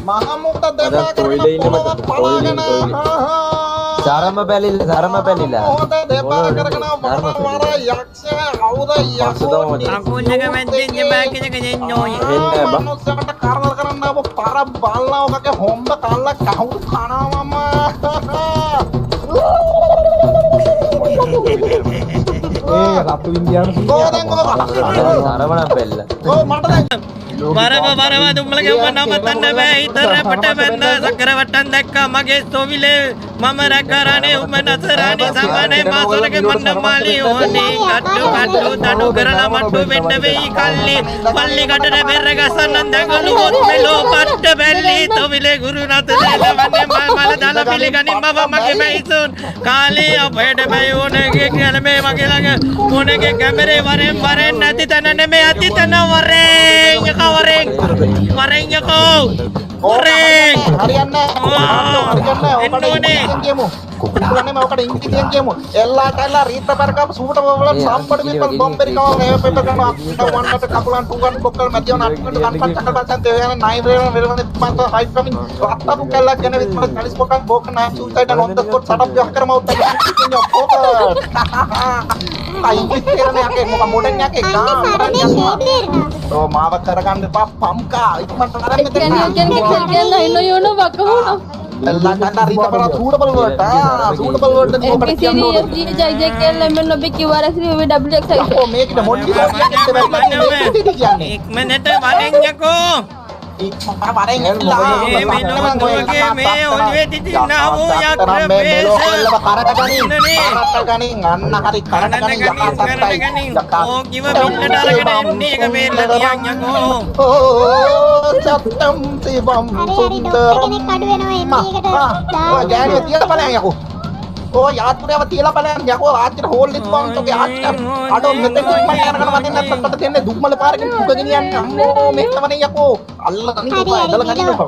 මහමුක්ත දෙපා කරගෙන පලාගෙන සරම බැලිලා මොහොත දෙපා කරගෙන වර යක්ෂයා කවුද යකෝ අකුල් එක මැද්දෙන් දෙපා කෙනක දෙන්නෝයි මනුස්සයට කරදර කරන්න ඔබ පර බල්ලා ඔකගේ හොම්බ කල්ලා කවුරු කනවම ඒ රතු ඉන්දියානු සරවණ බැල්ල මට දැන් වරව දුම්මලගේ ඔබ නවත්තන්න බෑ ඉතර පට බැන්න සකරවට්ටන් දැක්කා මගේ ස්තෝවිලේ මම රැකරනේ උඹ නසරානේ සමනේ මාසලගේ මන්න මාලි ඕනේ කට්ටු දඩු කරලා මට්ටු වෙන්න වෙයි කල්ලි පල්ලි කටට බෙර ගසන්න දඟලුවොත් මෙලෝ පට්ට බැල්ලි තොවිලේ ගුරු නතලේ වන්නේ මල දාලා පිළිගනින් බබ මගේ මයිසොන් කාලේ අපේට බෑ ඕනේගේ කියලා මේ මගේ ළඟ ඕනේගේ කැමරේ වරෙන් නැති තැන නෙමෙයි ඇති තැන වරෙන් Wareng ya kau. Wareng. හරියන්නේ කුකුලනේ මවකට ඉංග්‍රීසියෙන් කියමු එල්ලා කල්ලා රීත පරකව සූට වල සම්පඩ විපල් බොම්බරි කව මේ පෙප කරනවා වන්නට කකුලන් තුගන් බොක්කල් මැදියන අටකට කන්පත් චකල් පස්සන් තේයන නයින් රේන වෙරවන මන්ත හයි කමින් රත්තතු කල්ලා ගෙන විතර 40 බොක්කන් බොක්ක නා සූයිසයිඩ් නොන් ද ස්පොට් සටප් ගහ කරම උත් ඉන්න ඔක්කොම අයි ඉතිරනේ යකේ මොක මොඩන් යකේ මාව කරගන්න එපා පම්කා ඉක්මනට කරන්න මෙතන කියන්නේ ඉන්න යෝන වකහුණා එල්ලා ගන්න රීත පර සූටබල් වලට මොකට කියන්නේ ජයි කියලා මෙන්න ඔබ කිව්වා රැසිරි ඔබ WX ඔව් මේකට මොඩ්ඩි කියන්නේ ඉක්මනට වරෙන් යකෝ ඉක්මනට වරෙන් එල්ලා මේ මෙලොන්ගේ මේ ඔළුවේ දිදිනා වූ යක්‍ර පේස කරට ගනින් අන්න හරි කරට ගනින් යකා සත්තයි ඕ කිව බිල්ලට අරගෙන එන්නේ එක මේලා තියන් යකෝ සත්තම් සිවම් සුන්දරම් ඔය ගෑනිය තියලා බලයන් යකෝ ඔය යාත්‍රාව තියලා බලයන් යකෝ ආච්චිට හෝල් ඉස් බං තෝගේ ආච්චිට අඩෝ මෙතෙන් ඉක්මන් යනකම වදින්න නැත්තට දෙන්නේ දුම්මල පාරකින් පුගගෙන යන්න අම්මෝ මෙතනවනේ යකෝ අල්ල ගනින් ඔබ ඇදලා ගනින් ඔබ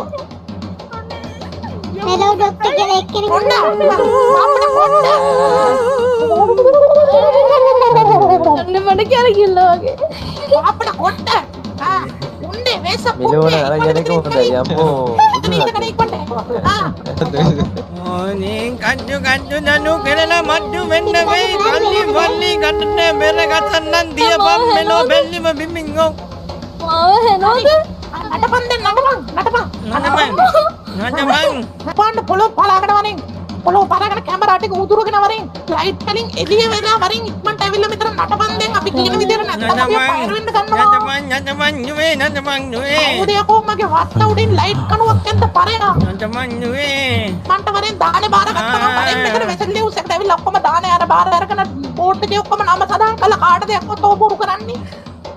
හෙලෝ ડોක්ටර් කියලා එක්කෙනෙක් අපිට අන්න මඩ කියලා කිල්ලා වගේ අපිට කොට්ට උන්නේ වෙස මෙලවන අරගෙන එක හොඳයි අම්මෝ ඕනේ කන්ජු දනු කෙරලා මඩ්ඩු වෙන්න වෙයි කල්ලි වල්ලි ගන්න මෙර ගතන්නම් දියපම් මෙලෝ බෙල්ලිම බිමින්ගෝ ආව හෙනෝද නටපන් පාන්න පොළොව පලාගෙන වරින් පොළොව පලාගෙන කැමරා ටික උදුරගෙන වරින් ලයිට් වලින් එළිය වෙලා වරින් ඉක්මනට ඇවිල්ලා මෙතන නටපන් දැන් අපි කියන විදිහට නැත්නම් අපි ෆයර් වෙන්න ගන්නවා නටපන් නුවේ උදේ කොහොමගේ වත්ත උඩින් ලයිට් කණුවක් එන්න පරේනා නටපන් නුවේ මන්ට වරින් දානේ බාර ගත්තා වරින් මෙතන වෙසල් ලියුස් එකට ඇවිල්ලා ඔක්කොම දානේ අර බාර අරගෙන බෝඩ් එකේ ඔක්කොම නම සදාන් කළා කාටද එක්කෝ තෝපුරු කරන්නේ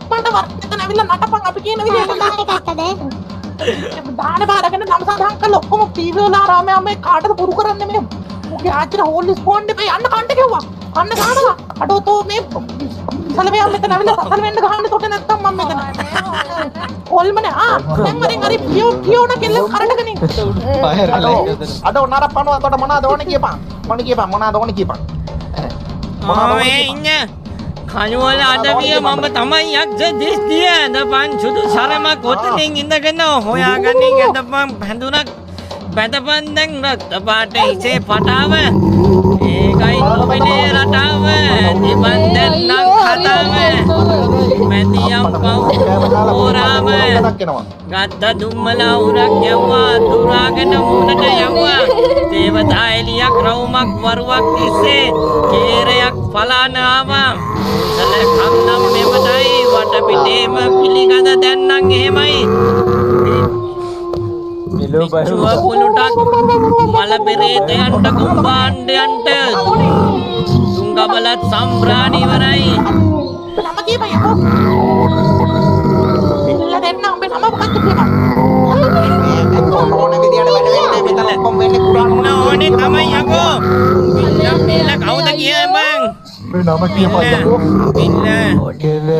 මන්ට වර්තන ඇවිල්ලා නටපන් අපි කියන විදිහට දානේ බාරගෙන නම සදාන් කළා ඔක්කොම පීවලා රාමයා මේ කාටද පුරු කරන්නේ මේ මුගේ ආච්චිට හෝල් ස්පෝන් දෙපේ යන්න කන්ට කිව්වා කන්න ගහනවා අඩෝ තෝ මේ සලවියා මෙතන ඇවිල්ලා සසල වෙන්න ගහන්න තොට නැත්තම් මම මෙතන හොල්මනේ දැන් වරින් හරි පියෝන කෙල්ල කරඩගෙන අඩෝ නරපනවා තොට මොනවාද ඕනේ කියපන් මොනවාද ඕනේ කියපන් ඕේ ඉන්න කනුවල අඩවිය මම තමයි යක්ෂ දිස්තිය දපන් සුදු සරමක් ඔතනින් ඉඳගෙන හොයාගනින් ඇදපන් පැඳුනක් බැදපන් දැන් රත් පාට ඉසේ පටාව ඒකයි නොමිනේ රටාව දිබන් දෙන්නම් කතාව මැදියම් පවෝරාම ගත්ත දුම්මලා උරක් යව්වා දුරාගෙන මුණට යව්වා දේවතා එලියක් රවුමක් වරුවක් තිස්සේ කේරයක් පලාන ආවා සලකම් නම් මෙවටයි වටපිටේම පිළිගඳ දැන්නම් එහෙමයි මිලෝ බයුලුටත් මල පෙරේතයන්ට කුම්බාණ්ඩයන්ට තුංගබලත් සම්ප්‍රාණ ඉවරයි නම කියපන් යකෝ පිල්ල දෙන්න උඹේ නම මොකක්ද කියපන් ඕනේ විදියට වැඩ වෙන්නේ මෙතන කොම් වෙන්නේ කුරාන ඕනේ තමයි යකෝ පිල්ල කවුද කියපන් මේ නම කියපන් යකෝ පිල්ල